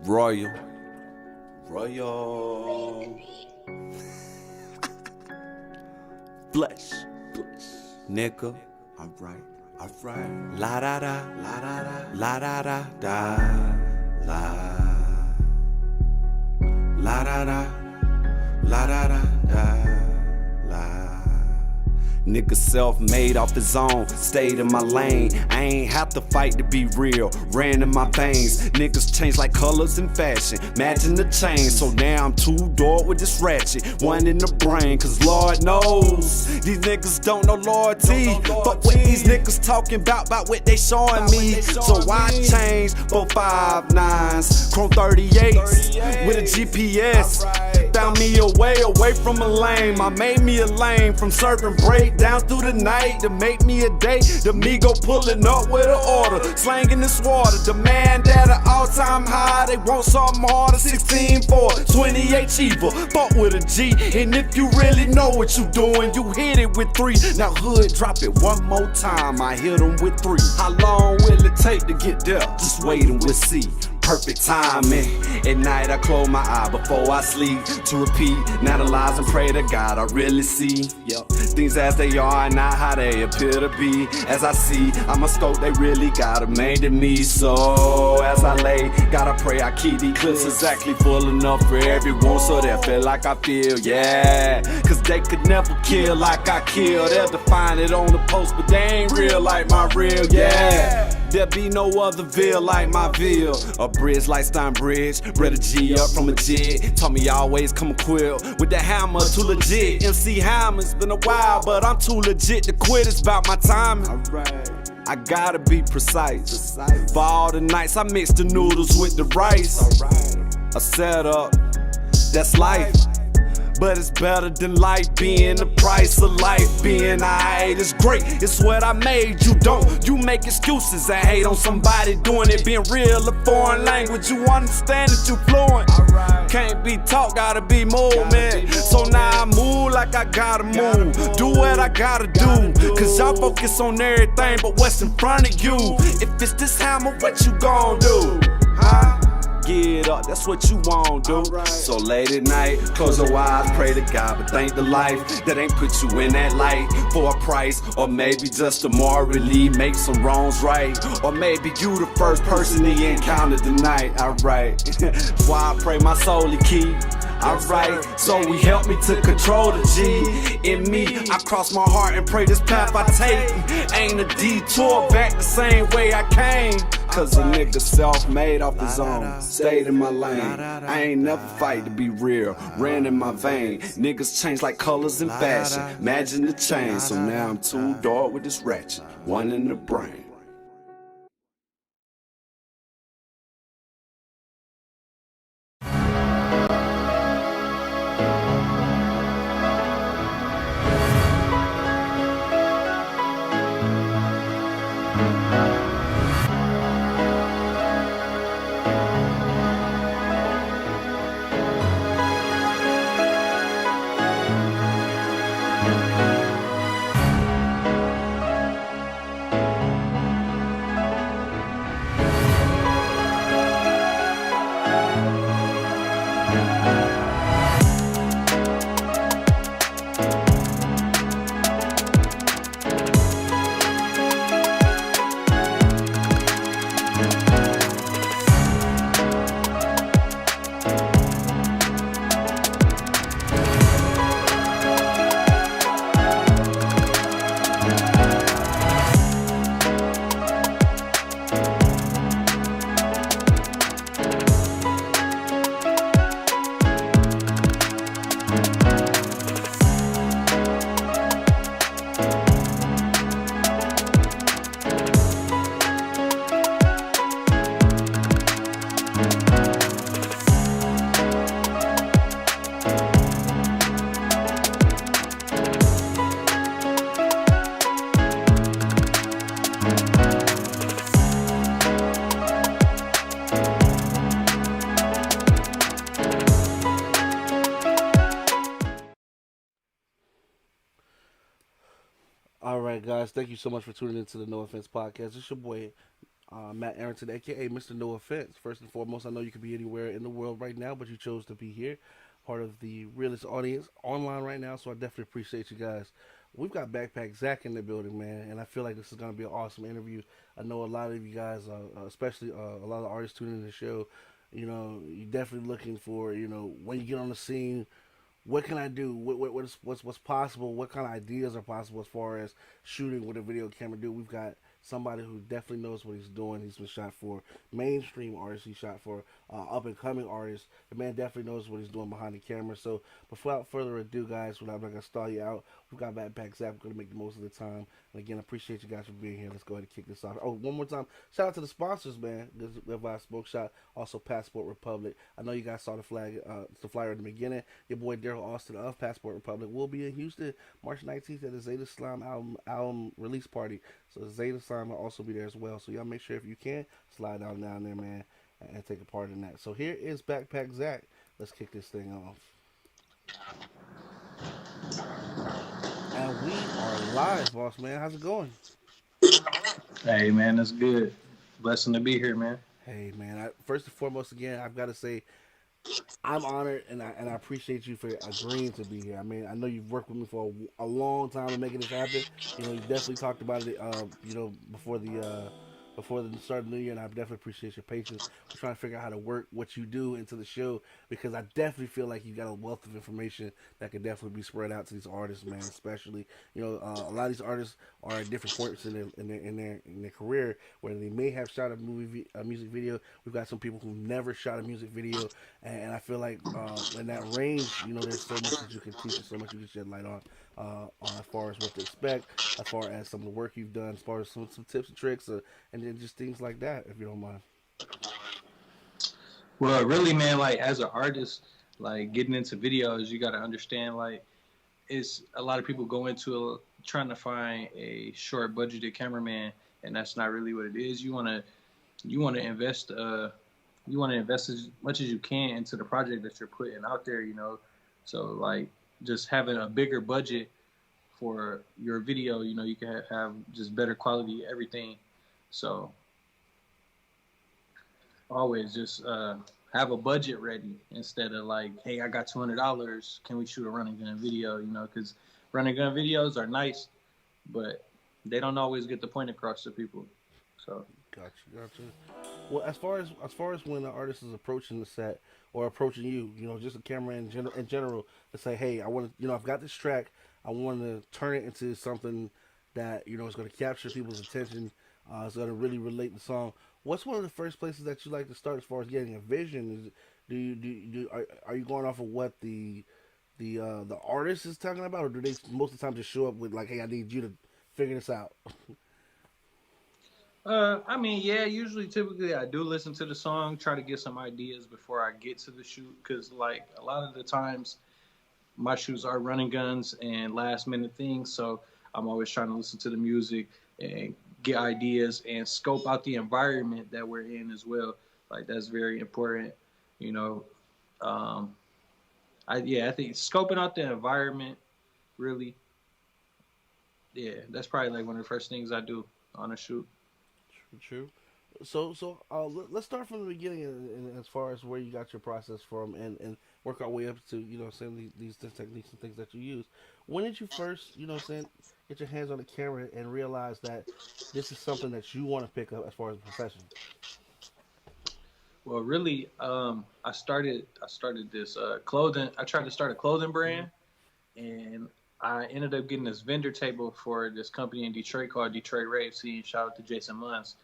Royal. Flesh. Nigga. Alright. La da da. La da da da. La da da. La da da da. Nigga self-made off his own, stayed in my lane. I ain't have to fight to be real, ran in my veins. Niggas change like colors in fashion, imagine the change. So now I'm two-door with this ratchet, one in the brain. Cause Lord knows, these niggas don't know loyalty. But what these niggas talking about what they showing me. So I change 459s, chrome 38s with a GPS. Found me a way away from a lame. I made me a lame from serving break down through the night to make me a day. The Migo pulling up with an order, slanging this water. Demand at an all-time high. They want something harder. 16 for 28 cheaper. Bought with a G. And if you really know what you doing, you hit it with 3. Now hood, drop it one more time. I hit them with 3. How long will it take to get there? Just wait and we'll see. Perfect timing. At night I close my eye before I sleep to repeat, analyze and pray to God I really see things as they are and not how they appear to be. As I see, I'm a scope they really got made in me. So as I lay, gotta pray I keep these clips exactly full enough for everyone, so they feel like I feel, cause they could never kill like I kill. They'll define it on the post, but they ain't real like my real, There'll be no other Ville like my Ville. A bridge like Stein Bridge, bred a G up from a jig. Taught me always come equipped with the hammer, too legit. MC Hammer's been a while, but I'm too legit to quit. It's about my timing. I gotta be precise. For all the nights I mix the noodles with the rice. A setup, that's life. But it's better than life being the price of life. Being alright is great, it's what I made. You don't, you make excuses and hate on somebody doing it. Being real, a foreign language, you understand that you fluent. Can't be taught, gotta be moving. So now I move like I gotta move. Do what I gotta do. Cause y'all focus on everything but what's in front of you. If it's this hammer, what you gon' do? Get up, that's what you won't do. So late at night, close your eyes, pray to God, but thank the life that ain't put you in that light for a price. Or maybe just to morally make some wrongs right. Or maybe you the first person he encountered tonight. Alright, why I pray my soul he keep. Alright, so we help me to control the G in me. I cross my heart and pray this path I take ain't a detour back the same way I came. Cause a nigga self-made off his own, stayed in my lane. I ain't never fight to be real, ran in my vein. Niggas change like colors in fashion, imagine the change. So now I'm two-door with this ratchet, one in the brain. All right, guys. Thank you so much for tuning into the No Offense Podcast. It's your boy, Matt Arrington, aka Mr. No Offense. First and foremost, I know you could be anywhere in the world right now, but you chose to be here, part of the realest audience online right now. So I definitely appreciate you guys. We've got Backpack Zack in the building, man, and I feel like this is gonna be an awesome interview. I know a lot of you guys, especially a lot of artists tuning in the show. You know, you're definitely looking for, when you get on the scene, what can I do? What's possible? What kind of ideas are possible as far as shooting with a video camera? Do we've got somebody who definitely knows what he's doing. He's been shot for mainstream artists. He shot for up and coming artists. The man definitely knows what he's doing behind the camera. So, without further ado, guys, I'm not gonna stall you out. We've got Backpack Zap. We're gonna make the most of the time. And again, I appreciate you guys for being here. Let's go ahead and kick this off. Oh, one more time, shout out to the sponsors, man. This Smoke Shot, also Passport Republic. I know you guys saw the flyer in the beginning. Your boy Daryl Austin of Passport Republic will be in Houston March 19th at the Zeta Slime album release party. So Zeta Slime will also be there as well. So y'all make sure if you can slide down there, man, and take a part in that. So here is Backpack Zach. Let's kick this thing off. And we are live, boss man. How's it going? Hey man, that's good. Blessing to be here, man. Hey man, first and foremost, again, I've got to say I'm honored and I appreciate you for agreeing to be here. I mean, I know you've worked with me for a long time in making this happen. You know, you definitely talked about it. Before the start of the new year, and I definitely appreciate your patience. We're trying to figure out how to work what you do into the show because I definitely feel like you got a wealth of information that could definitely be spread out to these artists, man. Especially, a lot of these artists are at different points in their career where they may have shot a music video. We've got some people who never shot a music video, and I feel like in that range, there's so much that you can teach and so much you can shed light on as far as what to expect, as far as some of the work you've done, as far as some tips and tricks, and then just things like that, if you don't mind. Well, really, man, like as an artist, like getting into videos, you got to understand, like, it's a lot of people go into trying to find a short budgeted cameraman, and that's not really what it is. You want to invest you want to invest as much as you can into the project that you're putting out there. So like just having a bigger budget for your video, you can have just better quality everything. So always just have a budget ready instead of like, hey, I got $200. Can we shoot a running gun video? Because running gun videos are nice, but they don't always get the point across to people. So Gotcha. Well, as far as when the artist is approaching the set or approaching you, just a camera in general, to say, hey, I want to, I've got this track, I want to turn it into something that is going to capture people's attention. It's going to really relate the song. What's one of the first places that you like to start as far as getting a vision? Is are you going off of what the artist is talking about, or do they most of the time just show up with like, hey, I need you to figure this out? I mean, yeah, usually, typically, I do listen to the song, try to get some ideas before I get to the shoot, because, like, a lot of the times, my shoots are running guns and last minute things, so I'm always trying to listen to the music and get ideas and scope out the environment that we're in as well. Like, that's very important, you know. Um, I think scoping out the environment, really, yeah, that's probably like one of the first things I do on a shoot. True. Let's start from the beginning, and as far as where you got your process from, and work our way up to saying these techniques and things that you use. When did you first saying get your hands on the camera and realize that this is something that you want to pick up as far as a profession? Well, really, I started this clothing. I tried to start a clothing Mm-hmm. brand, and I ended up getting this vendor table for this company in Detroit called Detroit Rave Scene. Shout out to Jason Munns.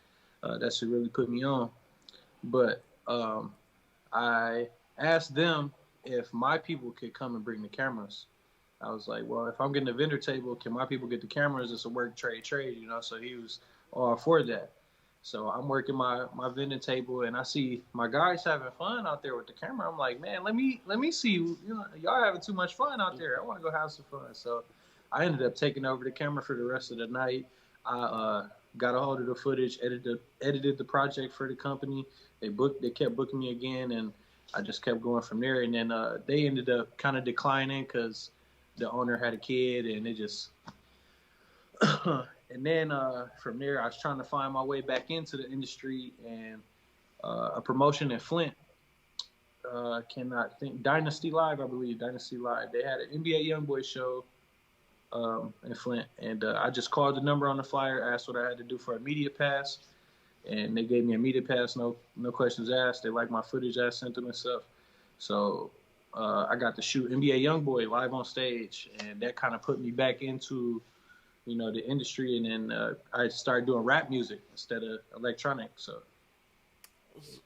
That's who really put me on. But I asked them if my people could come and bring the cameras. I was like, well, if I'm getting a vendor table, can my people get the cameras? It's a work trade. So he was all for that. So I'm working my vending table, and I see my guys having fun out there with the camera. I'm like, man, let me see. Y'all having too much fun out there. I want to go have some fun. So I ended up taking over the camera for the rest of the night. I got a hold of the footage, edited the project for the company. They kept booking me again, and I just kept going from there. And then they ended up kind of declining because the owner had a kid, and it just And then from there, I was trying to find my way back into the industry, and a promotion in Flint. Cannot think Dynasty Live, I believe Dynasty Live. They had an NBA YoungBoy show in Flint, and I just called the number on the flyer, asked what I had to do for a media pass, and they gave me a media pass, no questions asked. They liked my footage I sent them and stuff, so I got to shoot NBA YoungBoy live on stage, and that kind of put me back into the industry, and then I started doing rap music instead of electronic.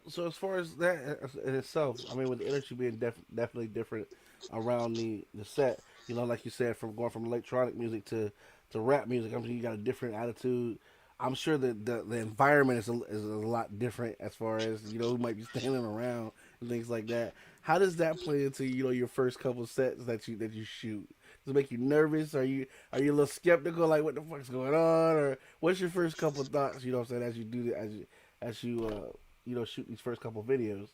So as far as that in itself, I mean, with the energy being definitely different around the set, like you said, from going from electronic music to rap music, I mean, you got a different attitude. I'm sure that the environment is a lot different as far as who might be standing around and things like that. How does that play into your first couple sets that you shoot? Does it make you nervous? Are you a little skeptical, like what the fuck's going on, or what's your first couple thoughts? What I'm saying, as you do that, as you shoot these first couple videos.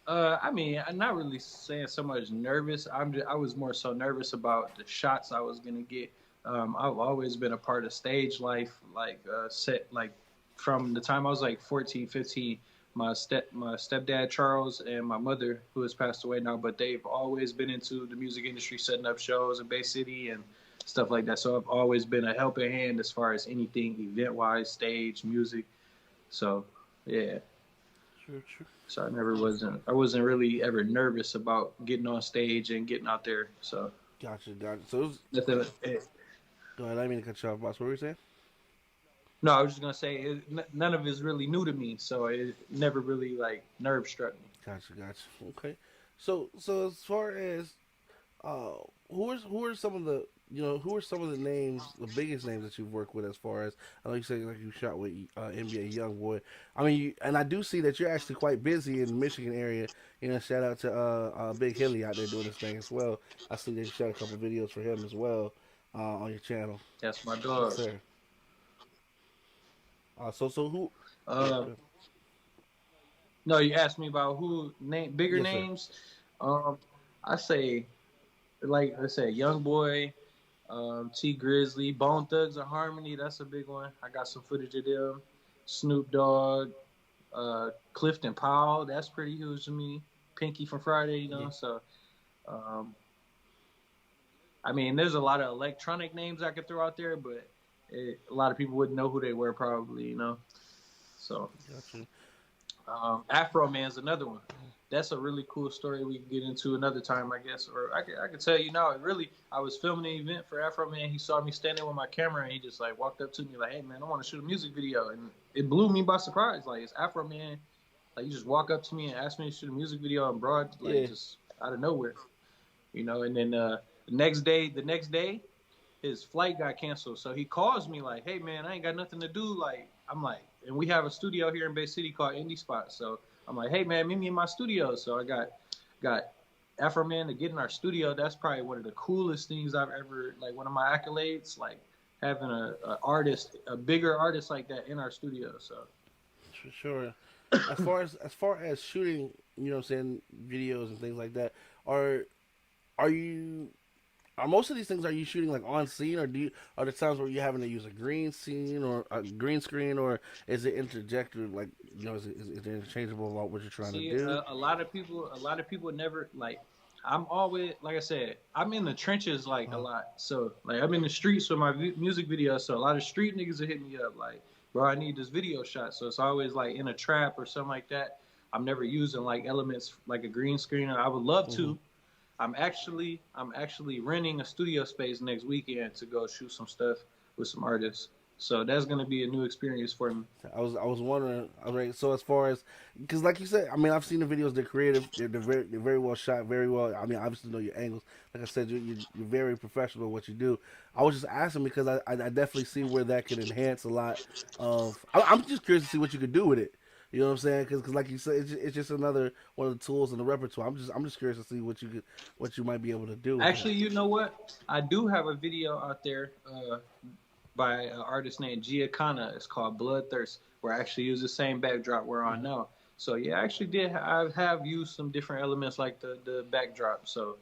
I mean, I'm not really saying so much nervous. I was more so nervous about the shots I was gonna get. I've always been a part of stage life, like set like from the time I was like 14, 15. My stepdad Charles and my mother, who has passed away now, but they've always been into the music industry, setting up shows in Bay City and stuff like that. So I've always been a helping hand as far as anything event wise, stage, music. So yeah. True. So I wasn't really ever nervous about getting on stage and getting out there. So Gotcha. So nothing. go ahead. I didn't mean to cut you off, boss. What were you saying? No, I was just gonna say none of it is really new to me, so it never really like nerve struck me. Gotcha. Okay. So as far as uh, who are some of the names, the biggest names that you've worked with? As far as I know, you said like you shot with NBA YoungBoy. I mean, and I do see that you're actually quite busy in the Michigan area. Shout out to Big Hilly out there doing this thing as well. I see that you shot a couple videos for him as well on your channel. That's my Yes, dog. sir. So who? Uh, no, you asked me about bigger Yes, sir. names. Um, I say like I said, Young Boy, T Grizzly, Bone Thugs and Harmony. That's a big one. I got some footage of them. Snoop Dogg, Clifton Powell. That's pretty huge to me. Pinky from Friday, Yeah. So, um, I mean, there's a lot of electronic names I could throw out there, but a lot of people wouldn't know who they were probably. So, Gotcha. Afro Man's another one. That's a really cool story we can get into another time, I guess. Or I could tell you now. I was filming an event for Afro Man. He saw me standing with my camera, and he just like walked up to me like, "Hey man, I want to shoot a music video," and it blew me by surprise. Like it's Afro Man. Like you just walk up to me and ask me to shoot a music video in broad, like Yeah. just out of nowhere. And then the next day, his flight got canceled. So he calls me like, "Hey man, I ain't got nothing to do." Like I'm like, and we have a studio here in Bay City called Indie Spot. So I'm like, "Hey man, meet me in my studio." So I got Afro Man to get in our studio. That's probably one of the coolest things I've ever, like one of my accolades, like having a bigger artist like that in our studio. So For sure. As far as shooting, what I'm saying, videos and things like that, are are you are most of these things, are you shooting like on scene, or are there times where you're having to use a green scene or a green screen, or is it interjected, like is it interchangeable about what you're trying to see, do? a lot of people never like. I'm always like I said, I'm in the trenches like a Uh, lot. So like I'm in the streets with my music videos. So a lot of street niggas will hit me up like, bro, I need this video shot. So it's always like in a trap or something like that. I'm never using like elements like a green screen. I would love mhm. to. I'm actually renting a studio space next weekend to go shoot some stuff with some artists. So that's gonna be a new experience for me. I was wondering. All right. So as far as, because like you said, I mean, I've seen the videos. They're creative. They're very well shot. Very well. I mean, obviously know your angles. Like I said, you're very professional at what you do. I was just asking because I definitely see where that could enhance a lot of. I'm just curious to see what you could do with it. You know what I'm saying? Because like you said, it's just another one of the tools in the repertoire. I'm just curious to see what you might be able to do with Actually, that. you know what? I do have a video out there by an artist named Giacana. It's called Bloodthirst, where I actually use the same backdrop we're on Mhm. now. So yeah, I actually did. I have used some different elements like the backdrop. So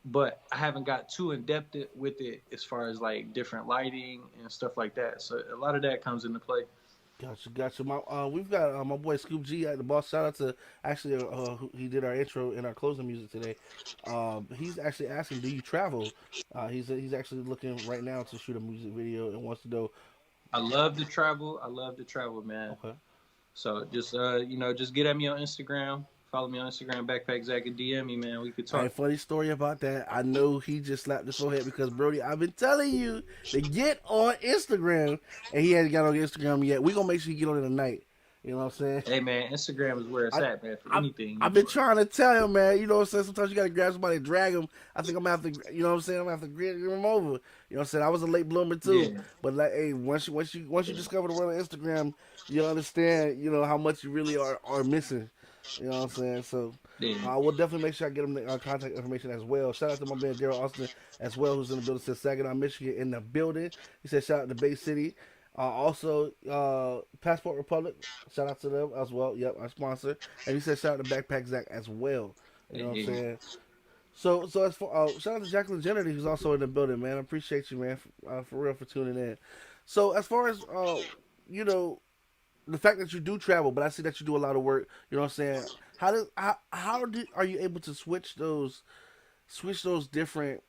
but I haven't got too in depth with it as far as like different lighting and stuff like that. So a lot of that comes into play. Gotcha. We've got my boy Scoop G at the boss. Shout out to actually he did our intro and our closing music today. He's actually asking, do you travel? He's actually looking right now to shoot a music video and wants to know. I love to travel. I love to travel, man. Okay. So just just get at me on Instagram. Follow me on Instagram, Backpack Zack, and DM me, man. We could Hey, talk. funny story about that. I know he just slapped his forehead because Brody, I've been telling you to get on Instagram, and he hasn't got on Instagram yet. We gonna make sure you get on it tonight. You know what I'm saying? Hey, man, Instagram is where it's I, at, man. For I, anything you I've been do. trying to tell him, man. You know what I'm saying? Sometimes you gotta grab somebody and drag him. I think I'm gonna have to, you know what I'm saying? I'm gonna have to get him over. You know what I'm saying? I was a late bloomer too, Yeah. but like, hey, once you discover the world of Instagram, you understand, how much you really are missing. You know what I'm saying? So. Yeah. We'll definitely make sure I get him the contact information as well. Shout out to my man Daryl Austin as well, who's in the building. Says Saginaw, Michigan, in the building. He said shout out to Bay City. Also, Passport Republic. Shout out to them as well. Yep, our sponsor. And he said shout out to Backpack Zach as well. You know what I'm Yeah. saying? So as for shout out to Jacqueline Kennedy, who's also in the building, man. I appreciate you, man, for real for tuning in. So as far as you know, the fact that you do travel, but I see that you do a lot of work. You know what I'm saying? Are you able to switch those different,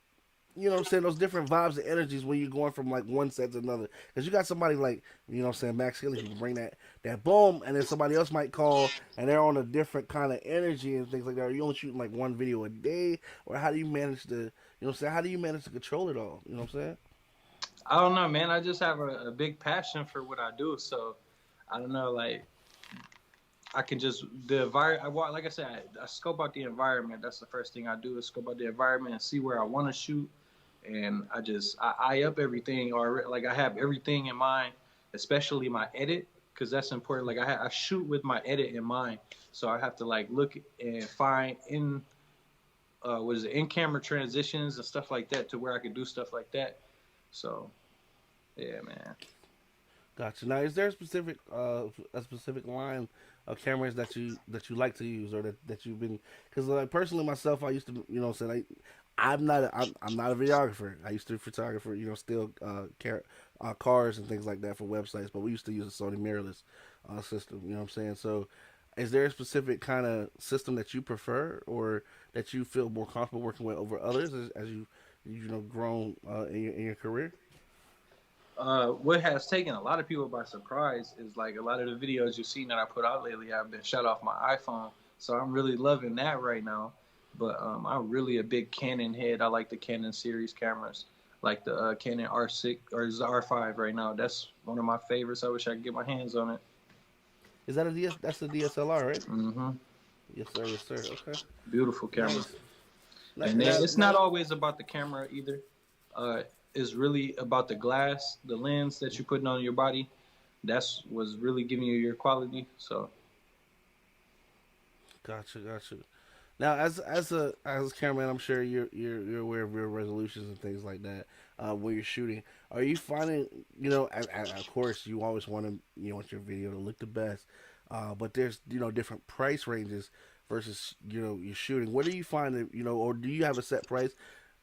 you know what I'm saying, those different vibes and energies when you're going from like one set to another? Because you got somebody like, you know what I'm saying, Max Hilly, who can bring that boom, and then somebody else might call and they're on a different kind of energy and things like that. Are you only shooting like one video a day, or how do you manage to, what I'm saying, how do you manage to control it all? You know what I'm saying? I don't know, man. I just have a big passion for what I do. So I don't know, like I can just the environment. Like I said, I scope out the environment. That's the first thing I do is scope out the environment and see where I want to shoot, and I eye up everything, or like I have everything in mind, especially my edit, because that's important. Like I shoot with my edit in mind, so I have to like look and find in camera transitions and stuff like that to where I can do stuff like that. So yeah, man. Gotcha. Now, is there a specific line of cameras that you like to use, or that you've been? Because like personally myself, I used to, say like I'm not a videographer. I used to photographer, still cars and things like that for websites, but we used to use a Sony mirrorless system. You know what I'm saying? So, is there a specific kind of system that you prefer, or that you feel more comfortable working with over others as grown in your career? What has taken a lot of people by surprise is like a lot of the videos you've seen that I put out lately. I've been shot off my iPhone, so I'm really loving that right now. But I'm really a big Canon head. I like the Canon series cameras, like the Canon R6 or R5 right now. That's one of my favorites. I wish I could get my hands on it. Is that that's the DSLR, right? Hmm. Yes, sir. Yes, sir. Okay. Beautiful camera. Nice. And then it's not Now, always about the camera either. Uh, it's really about the glass, the lens that you're putting on your body. That's what's really giving you your quality. So gotcha. Now, as a cameraman, I'm sure you're aware of your resolutions and things like that when you're shooting. Are you finding, of course, you always want your video to look the best, but there's different price ranges versus you're shooting. What do you find that or do you have a set price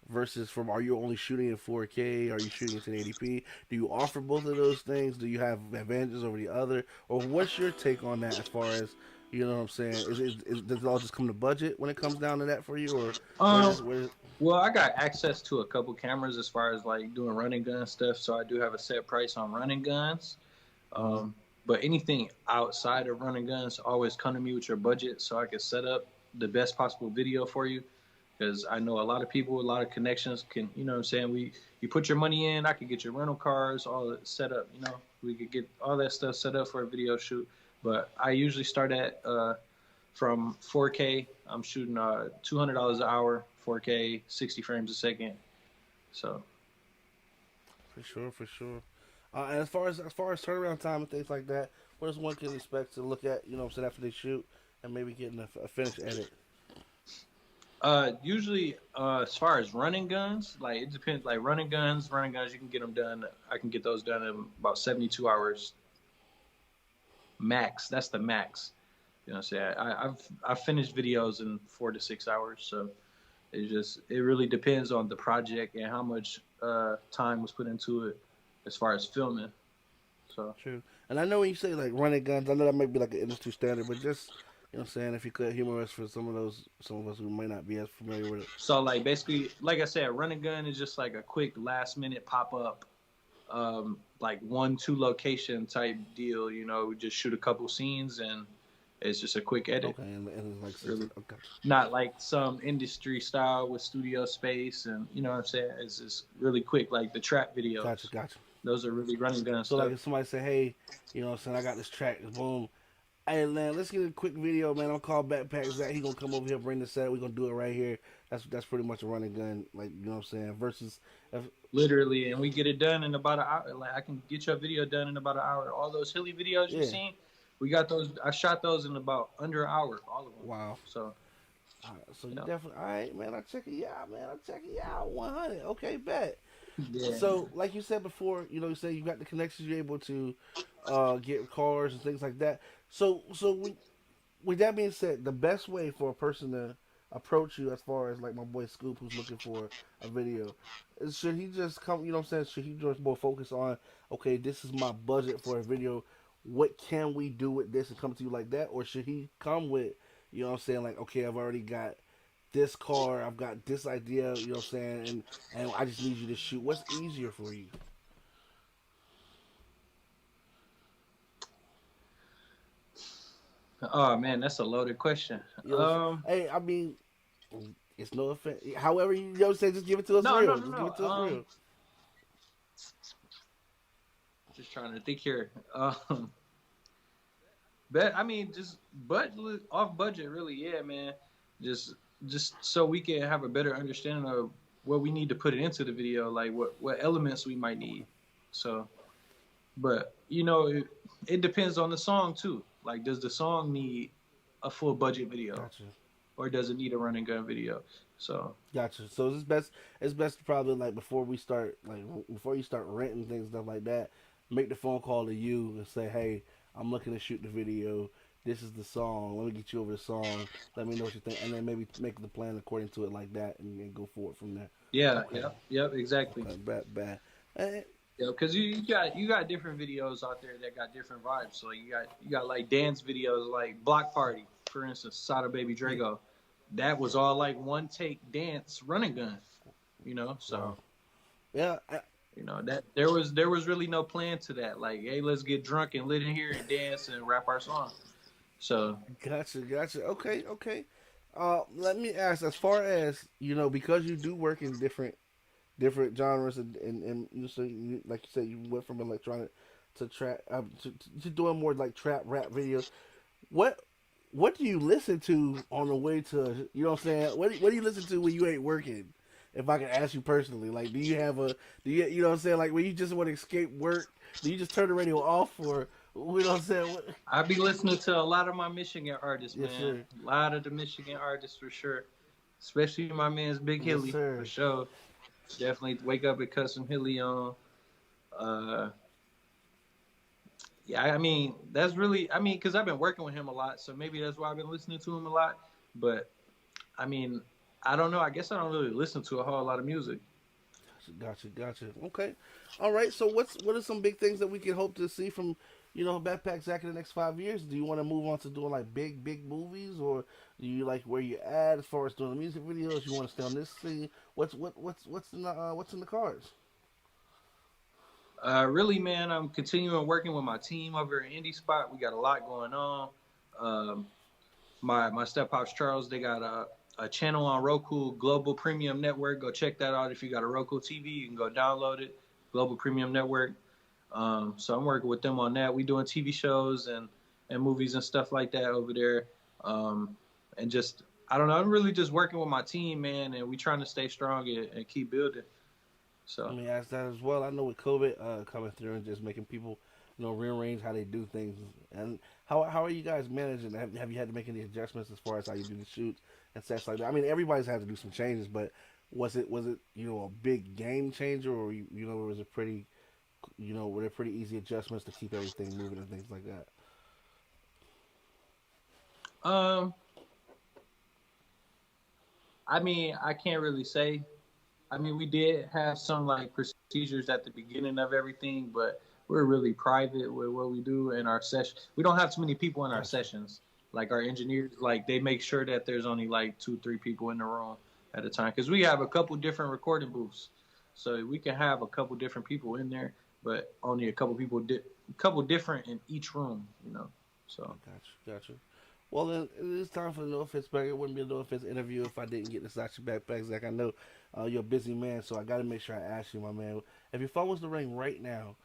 versus from? Are you only shooting in 4K? Are you shooting in 1080p? Do you offer both of those things? Do you have advantages over the other, or what's your take on that as far as you know what I'm saying? Does it all just come to budget when it comes down to that for you, or um, where well, I got access to a couple cameras as far as like doing running gun stuff. So I do have a set price on running guns. Um, but anything outside of running guns, always come to me with your budget so I can set up the best possible video for you. Because I know a lot of people, a lot of connections can, you know what I'm saying? You put your money in, I could get your rental cars, all set up, we could get all that stuff set up for a video shoot. But I usually start at from 4K. I'm shooting $200 an hour, 4K, 60 frames a second. So for sure. And as far as turnaround time and things like that, what does one can expect to look at? What I'm saying, after they shoot and maybe getting a finished edit. usually, as far as running guns, like it depends. Like running guns, you can get them done. I can get those done in about 72 hours max. That's the max. You know what I'm saying? I've finished videos in 4 to 6 hours. So It really depends on the project and how much time was put into it as far as filming. So True. And I know when you say like running guns, I know that might be like an industry standard, but just you know what I'm saying, if you could humor us for some of us who might not be as familiar with it. so like basically, like I said, run and gun is just like a quick last minute pop up, like 1-2 location type deal. You know, we just shoot a couple scenes and it's just a quick edit. Okay, and it's like Really, okay. not like some industry style with studio space and you know what I'm saying. It's just really quick, like the trap Gotcha, videos. gotcha. Those are really running gun So like stuff. if somebody say, hey, you know what I'm saying, I got this track, boom. Hey man, let's get a quick video, man. I'm call Backpack Zack. He gonna come over here, bring the set. We gonna do it right here. That's pretty much a running gun, like you know what I'm saying. Versus, if, Literally, and we get it done in about an hour. Like I can get your video done in about an hour. All those hilly videos you've yeah, seen, we got those. I shot those in about under an hour, all of them. wow. So So you you know, definitely, all right, man. I check it out, man. I check it out. 100. Okay, bet. yeah. So like you said before, you know, you say you got the connections. You're able to get cars and things like that. So with that being said, the best way for a person to approach you, as far as like my boy Scoop, who's looking for a video, is should he just come? You know what I'm saying? Should he just more focus on, okay, this is my budget for a video. What can we do with this and come to you like that, or should he come with, you know what I'm saying? Like, okay, I've already got this car, I've got this idea, you know what I'm saying, and I just need you to shoot. What's easier for you? Oh man, that's a loaded question. You know what I'm saying? Hey, I mean, it's no offense. However, you know what I'm saying, just give it to us No, no, real. no, Just give no. it to us real. Just trying to think here. Bet I mean just budget off budget, really. Yeah, man. Just just so we can have a better understanding of what we need to put it into the video, like what elements we might need. So, but you know, it depends on the song too. Like, does the song need a full budget video, Gotcha. or does it need a run and gun video? So, Gotcha. So it's best. It's best to probably like before we start, like before you start renting things stuff like that, make the phone call to you and say, "Hey, I'm looking to shoot the video. This is the song. Let me get you over the song. Let me know what you think, and then maybe make the plan according to it like that, and go forward from there." yeah, Okay. yep, yep, exactly. Okay. Bad. Eh, Yeah, because you got different videos out there that got different vibes. So you got like dance videos, like Block Party, for instance, Sada Baby Drago. That was all like one take dance running gun, you know. So wow. Yeah. you know that there was really no plan to that. Like, hey, let's get drunk and lit in here and dance and rap our song. So Gotcha. Okay. Let me ask, as far as you know, because you do work in different genres, and you say like you said, you went from electronic to trap to doing more like trap rap videos. What what do you listen to on the way to, you know what I'm saying? What do you listen to when you ain't working? If I can ask you personally, like, do you know what I'm saying, like when you just want to escape work, do you just turn the radio off, or you know what I'm saying? I be listening to a lot of my Michigan artists, Yes, man. sir. A lot of the Michigan artists for sure, especially my man's Big Yes, Hilly for sir. sure. Definitely wake up and cut some Hilly on. Uh, yeah, I mean that's really, I mean, because I've been working with him a lot, so maybe that's why I've been listening to him a lot. But I mean, I don't know. I guess I don't really listen to a whole lot of music. Gotcha. Okay, all right. So what are some big things that we can hope to see from, you know, Backpack Zack in the next 5 years? Do you want to move on to doing like big movies, or do you like where you at as far as doing the music videos? You want to stay on this scene? What's in the cards? Really, man, I'm continuing working with my team over at Indie Spot. We got a lot going on. Um, my step pops Charles, they got a channel on Roku, Global Premium Network. Go check that out. If you got a Roku TV, you can go download it. Global Premium Network. So I'm working with them on that. We doing TV shows and movies and stuff like that over there. And just, I don't know. I'm really just working with my team, man, and we trying to stay strong and keep building. Let So me ask that as well. I know with COVID coming through and just making people, you know, rearrange how they do things, and how are you guys managing? Have you had to make any adjustments as far as how you do the shoots and such like that? I mean, everybody's had to do some changes, but was it you know, a big game changer, or you know, was it pretty, you know, were there pretty easy adjustments to keep everything moving and things like that? um, I mean, I can't really say. I mean, we did have some like procedures at the beginning of everything, but we're really private with what we do in our session. We don't have too many people in our Gotcha. sessions. Like our engineers, like they make sure that there's only like two, three people in the room at a time because we have a couple different recording booths, so we can have a couple different people in there, but only a couple people, couple different in each room. So Gotcha. Well, then it's time for the No Offense Back. It wouldn't be a No Offense interview if I didn't get this out your backpack, Zach. I know you're a busy man, so I got to make sure I ask you, my man. If your phone was to ring right now,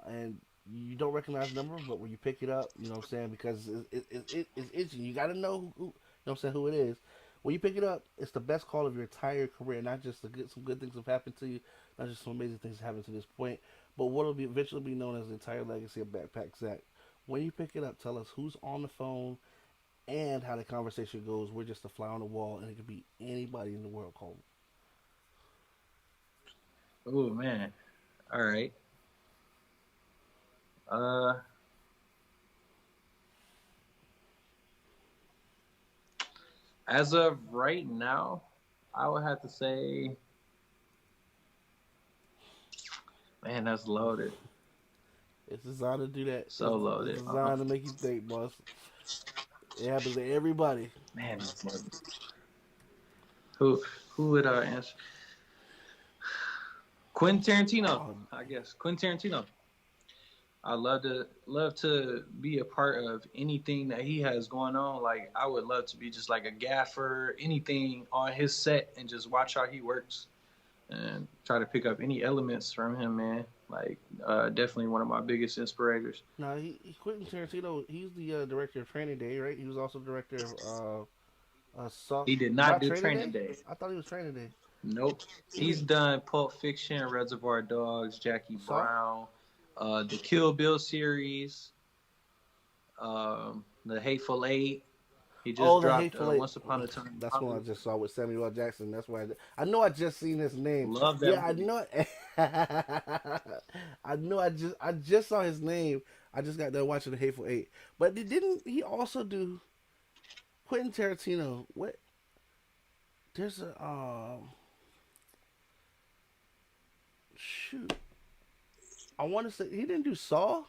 and you don't recognize the number, but when you pick it up, you know what I'm saying, because it's itching. You got to know who, you know what I'm saying, who it is. When you pick it up, it's the best call of your entire career. Not just some good things have happened to you, not just some amazing things have happened to this point, but what will be eventually be known as the entire legacy of Backpack Zach. When you pick it up, tell us who's on the phone and how the conversation goes. We're just a fly on the wall, and it could be anybody in the world calling. oh man, all right. Uh, as of right now, I would have to say, man, that's loaded. It's designed to do that. So It's loaded. designed to make you think, boss. It happens to everybody. Man, that's loaded. Who who would I answer? Quentin Tarantino, Oh, I guess. Quentin Tarantino. I love to be a part of anything that he has going on. Like I would love to be just like a gaffer, anything on his set, and just watch how he works and try to pick up any elements from him, man. Like definitely one of my biggest inspirators. no, he Quentin Tarantino. He's the director of Training Day, right? He was also director of Saw. He did not Not do Training Training Day. Day. I thought he was Training Day. Nope. He's done Pulp Fiction, Reservoir Dogs, Jackie Saw. Brown, the Kill Bill series, the Hateful Eight. He just Oh, the dropped Hateful Eight. Once Upon a Time in That's one I Hollywood. just saw with Samuel L. Jackson. That's why I know I just seen his name. Love Yeah, that I movie. know. I know. I just saw his name. I just got done watching the Hateful Eight. But didn't he also do Quentin Tarantino? What? There's a shoot. I want to say he didn't do Saw.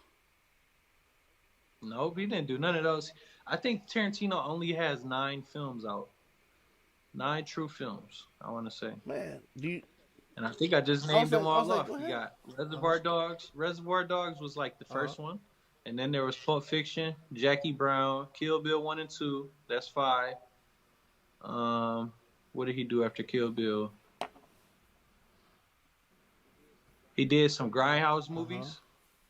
Nope, he didn't do none of those. I think Tarantino only has 9 films out. 9 true films, I want to say. Man, do you? And I think I just I was named like, them I was all like, off. go You ahead. got Uh huh. Reservoir Dogs. Reservoir Dogs was like the Uh huh. first one. And then there was Pulp Fiction, Jackie Brown, Kill Bill 1 and 2. That's 5. Um, what did he do after Kill Bill? He did some Grindhouse Uh huh. movies.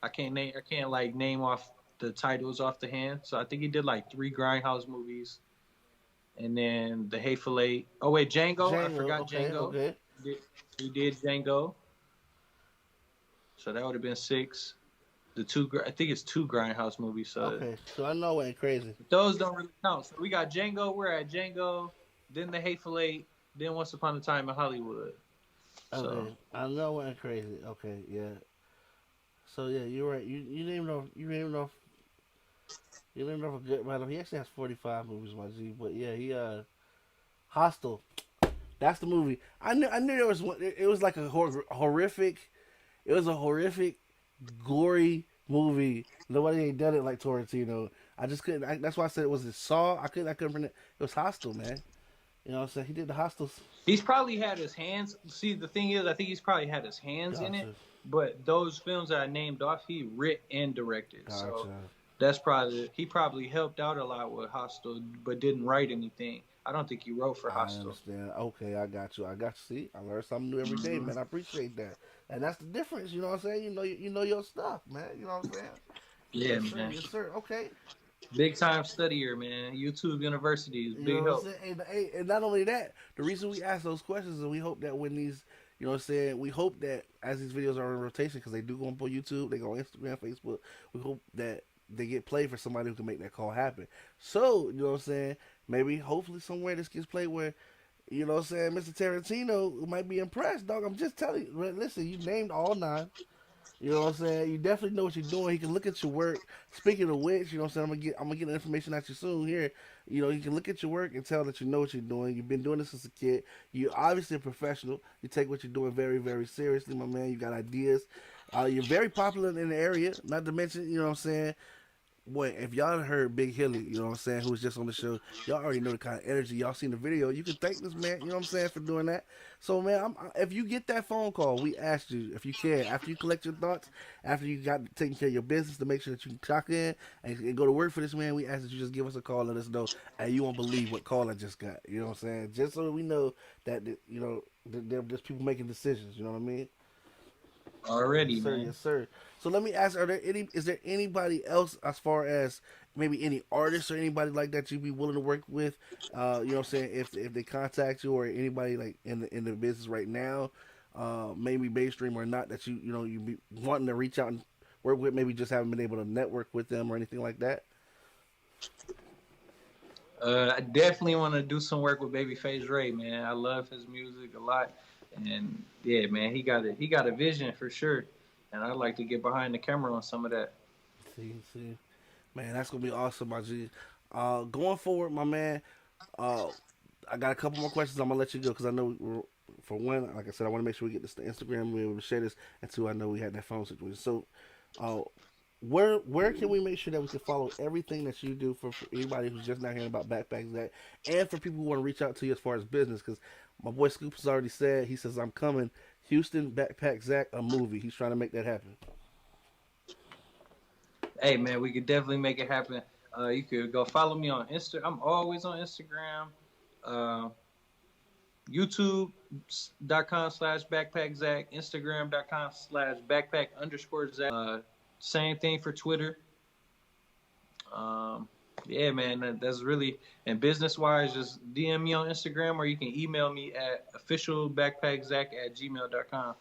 I can't like name off the titles off the hand. So I think he did like 3 Grindhouse movies. And then the Hateful Eight. Oh wait, Django. I Django. forgot Okay. Django. Okay. He did Django. So that would have been 6. I think it's 2 Grindhouse movies. So Okay. So I know it ain't crazy. those don't really count. So we got Django. We're at Django. Then the Hateful Eight. Then Once Upon a Time in Hollywood. So Okay. I know it ain't crazy. Okay. Yeah. So yeah, you're right. You named off a good amount. He actually has 45 movies, my G. But yeah, he Hostel. That's the movie. I knew there was one. It was like a horrific. It was a horrific, gory movie. Nobody ain't done it like Tarantino. I just couldn't. That's why I said it was. It Saw. I couldn't predict. It was Hostel, man. You know what I'm saying? He did the Hostels. he's probably had his hands. See, the thing is, I think he's probably had his hands in it. Gotcha. But those films that I named off, he writ and directed. So Gotcha. that's probably he probably helped out a lot with Hostel, but didn't write anything. I don't think he wrote for I Hostel. understand. Okay, I got you. I got you. See, I learn something new every day, Hmm. man. I appreciate that. And that's the difference. You know what I'm saying? You know your stuff, man. You know what I'm saying? Yeah, Yes, sir. man. Yes, sir. Okay. Big time studier, man. YouTube University is You know big what I'm help. saying? And not only that, the reason we ask those questions is we hope that when these, you know what I'm saying, we hope that as these videos are in rotation, because they do go on YouTube, they go on Instagram, Facebook, we hope that they get played for somebody who can make that call happen. So, you know what I'm saying, maybe, hopefully somewhere this gets played where, you know what I'm saying, Mr. Tarantino might be impressed, dog. I'm just telling you, listen, you named all 9. You know what I'm saying? You definitely know what you're doing. He can look at your work. Speaking of which, you know what I'm saying? I'm gonna get the information at you soon here. You know, you can look at your work and tell that you know what you're doing. You've been doing this since a kid. You're obviously a professional. You take what you're doing very, very seriously, my man. You got ideas. You're very popular in the area. Not to mention, you know what I'm saying? Boy, if y'all heard Big Hilly, you know what I'm saying, who was just on the show, y'all already know the kind of energy. Y'all seen the video. You can thank this man, you know what I'm saying, for doing that. So, man, if you get that phone call, we asked you, if you can, after you collect your thoughts, after you got taking care of your business to make sure that you can clock in and go to work for this man, we ask that you just give us a call and let us know, and you won't believe what call I just got. You know what I'm saying? Just so we know that, you know, there's people making decisions. You know what I mean? Already, Yes, sir. man. Yes, sir. So let me ask: Is there anybody else, as far as maybe any artists or anybody like that you'd be willing to work with? You know, what I'm saying, if they contact you, or anybody like in the business right now, maybe mainstream or not, that you know you be wanting to reach out and work with, maybe just haven't been able to network with them or anything like that. I definitely want to do some work with Babyface Ray, man. I love his music a lot, and yeah, man, he got a vision for sure, and I'd like to get behind the camera on some of that. See, man, that's gonna be awesome, my G. Going forward, my man. Uh, I got a couple more questions. I'm gonna let you go because I know for one, like I said, I want to make sure we get this to Instagram. We able to share this, and two, I know we had that phone situation. So, uh, where can we make sure that we can follow everything that you do for anybody who's just not hearing about Backpack Zach, and for people who want to reach out to you as far as business? Because my boy Scoop has already said, he says, I'm coming. Houston Backpack Zach, a movie. He's trying to make that happen. Hey, man, we could definitely make it happen. You could go follow me on Insta. I'm always on Instagram. Uh, YouTube.com/backpackzach, Instagram.com/backpack_Zach. Same thing for Twitter. Yeah, man, that's really, and business wise, just DM me on Instagram, or you can email me at officialbackpackzach@gmail.com.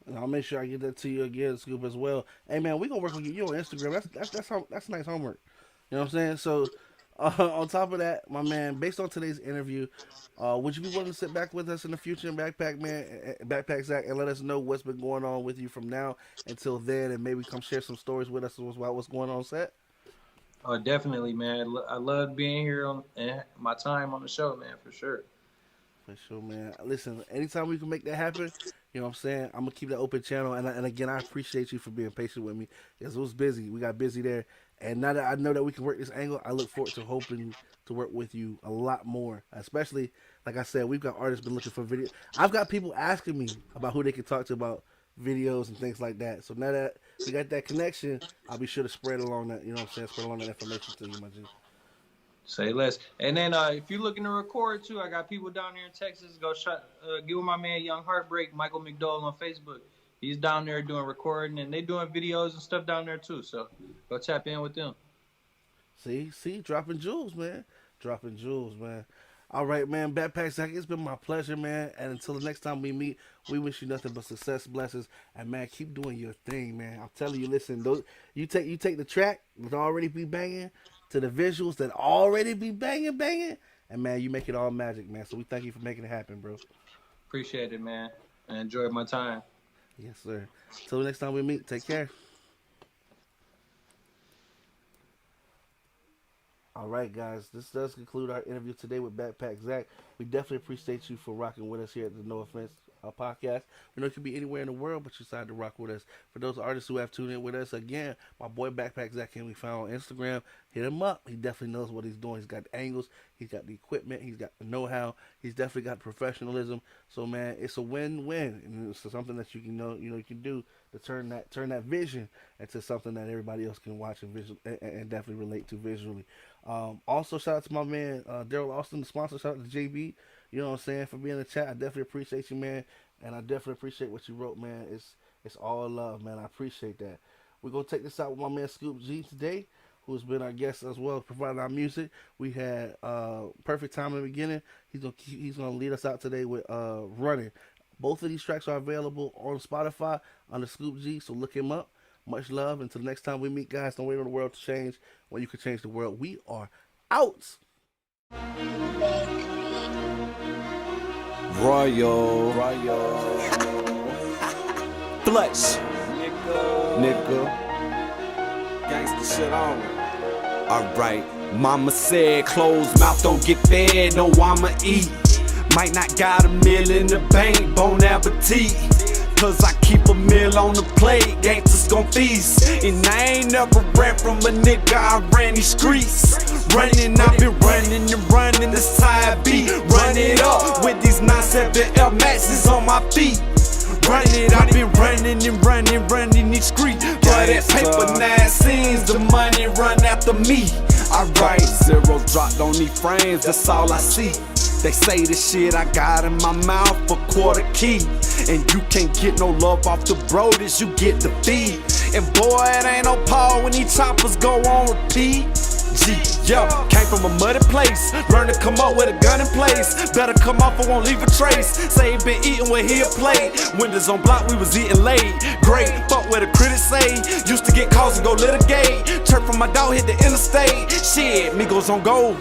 And I'll make sure I get that to you again, Scoop, as well. Hey, man, we gonna work with you. You on Instagram? That's nice homework. You know what I'm saying? So, on top of that, my man, based on today's interview, would you be willing to sit back with us in the future in Backpack Zach, and let us know what's been going on with you from now until then, and maybe come share some stories with us about what's going on set? Oh, definitely, man. I love being here on and my time on the show, man, for sure. For sure, man. Listen, anytime we can make that happen, you know what I'm saying? I'm going to keep that open channel. And again, I appreciate you for being patient with me because it was busy. We got busy there. And now that I know that we can work this angle, I look forward to hoping to work with you a lot more. Especially, like I said, we've got artists been looking for video. I've got people asking me about who they can talk to about videos and things like that. So now that we got that connection, I'll be sure to spread along that, you know what I'm saying? Spread along that information to you, my G. Say less. And then if you're looking to record too, I got people down there in Texas. Give my man Young Heartbreak, Michael McDowell on Facebook. He's down there doing recording, and they doing videos and stuff down there too. So go tap in with them. See, dropping jewels, man. Dropping jewels, man. All right, man. Backpack Zach, it's been my pleasure, man. And until the next time we meet, we wish you nothing but success, blessings, and man, keep doing your thing, man. I'm telling you, listen, you take the track that already be banging to the visuals that already be banging, and man, you make it all magic, man. So we thank you for making it happen, bro. Appreciate it, man. I enjoyed my time. Yes, sir. Till the next time we meet, take care. All right, guys, this does conclude our interview today with Backpack Zach. We definitely appreciate you for rocking with us here at the No Offense podcast. We know you could be anywhere in the world, but you decided to rock with us. For those artists who have tuned in with us, again, my boy Backpack Zach can be found on Instagram. Hit him up. He definitely knows what he's doing. He's got the angles. He's got the equipment. He's got the know-how. He's definitely got professionalism. So, man, it's a win-win, and it's something that you can do to turn that vision into something that everybody else can watch and definitely relate to visually. Also, shout out to my man Daryl Austin, the sponsor. Shout out to JB. You know what I'm saying, for being in the chat. I definitely appreciate you, man, and I definitely appreciate what you wrote, man. It's all love, man. I appreciate that. We're gonna take this out with my man Scoop G today, who's been our guest as well, providing our music. We had Perfect Time in the beginning. He's gonna lead us out today with Running. Both of these tracks are available on Spotify under Scoop G, so look him up. Much love. Until the next time we meet, guys, don't wait on the world to change when you can change the world. We are out. Royal. Flex. nigga. Gangsta shit on. Alright, mama said closed mouth don't get fed, no I'ma eat. Might not got $1 million in the bank, bon appetit. Cause I keep a meal on the plate, gangsters gon' feast. And I ain't never ran from a nigga, I ran these streets. Running, I've been running and running, this how I be. Run it up with these 9-7 L Maxes on my feet. Run it, I've been running and running these streets. But that paper 9 scenes, the money run after me. Alright, zero dropped on these frames, that's all I see. They say the shit I got in my mouth a quarter key. And you can't get no love off the bro, this you get the feed. And boy, it ain't no Paul when these choppers go on repeat. Yo, came from a muddy place, learn to come up with a gun in place. Better come off or won't leave a trace. Say he been eating what he played. Windows on block, we was eating late. Great, fuck what the critics say. Used to get calls and go litigate. Chirp from my dog, hit the interstate. Shit, Migos on gold.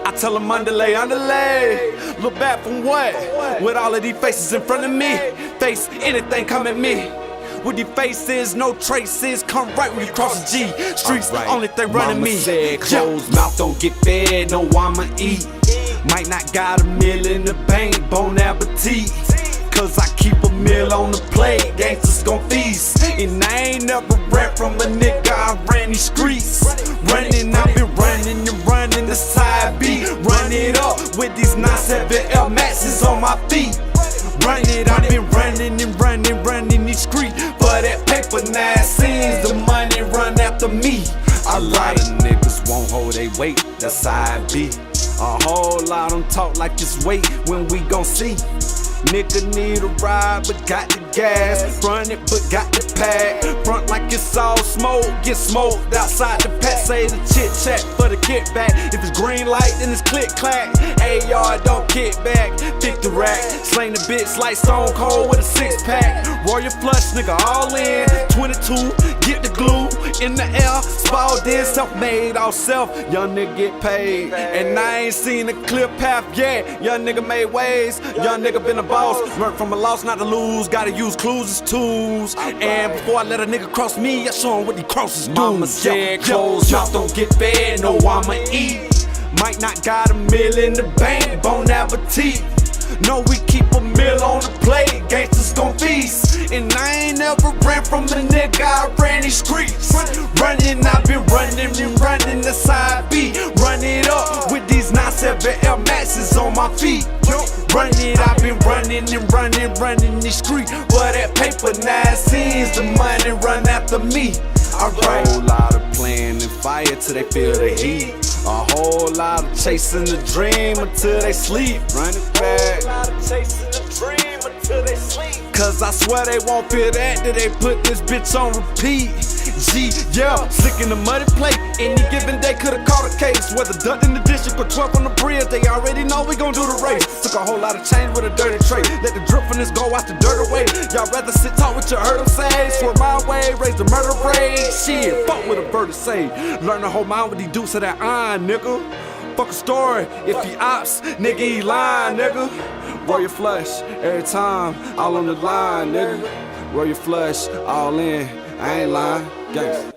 I tell him underlay. Look back from what? With all of these faces in front of me. Face anything come at me. With these faces, no traces, come right when you cross the G. Streets, right. Only thing running me. Said, closed mouth don't get fed, no I'ma eat. Might not got $1 million in the bank, bon appetit. Cause I keep a meal on the plate, gangsters gon' feast. And I ain't never ran from a nigga, I ran these streets. Running, I've been running and running, that's how I be. Run it up with these 9-7 L Maxes on my feet. Run it, I've been running and running these streets. For that paper 9 scenes, the money run after me. A lot of niggas won't hold they weight, that's how I be. A whole lot them talk like it's weight when we gon' see. Nigga need a ride but got the gas. Run it but got the pack. Front like it's all smoke, get smoked outside the pack. Say the chit chat for the kickback. If it's green light then it's click clack. AR don't kick back, 50 rack. Slang the bitch like Stone Cold with a 6-pack. Royal flush nigga all in, 22, get the glue in the air. Spalled in, self-made, all self, young nigga get paid. And I ain't seen a clear path yet, young nigga made ways. Young nigga been a boss, learned from a loss not to lose. Gotta use clues as tools. And before I let a nigga cross me, I show him what these crosses do. Mama said closed mouth don't get fed, no I'ma eat. Might not got $1 million in the bank, bon appetit. No, we keep a meal on the plate, gangsters gon' feast. And I ain't never ran from the nigga, I ran these streets. Running, I've been running, that's how I be. Run it up with these 9-7 L Maxes on my feet. Run it, I've been running these streets. For that paper 9 scenes, the money run after me. Alright. A whole lot of playing in fire till they feel the heat. A whole lot of chasing the dream until they sleep. Running back. A whole lot of chasing the dream until they sleep. Cause I swear they won't feel that they put this bitch on repeat. G, yeah, slick in the muddy plate. Any given day could've caught a case. Whether duck in the district or 12 on the bridge, they already know we gon' do the race. Took a whole lot of change with a dirty tray. Let the drip from this go watch the dirt away. Y'all rather sit talk what you heard them say. Swear my way, raise the murder rate. Shit, fuck what a bird to say. Learn to hold mine with these dukes of that iron, nigga. Fuck a story, if he ops, nigga he lying, nigga. Roll your flush, every time, all on the line, nigga. Roll your flush, all in, I ain't lying, gangsta.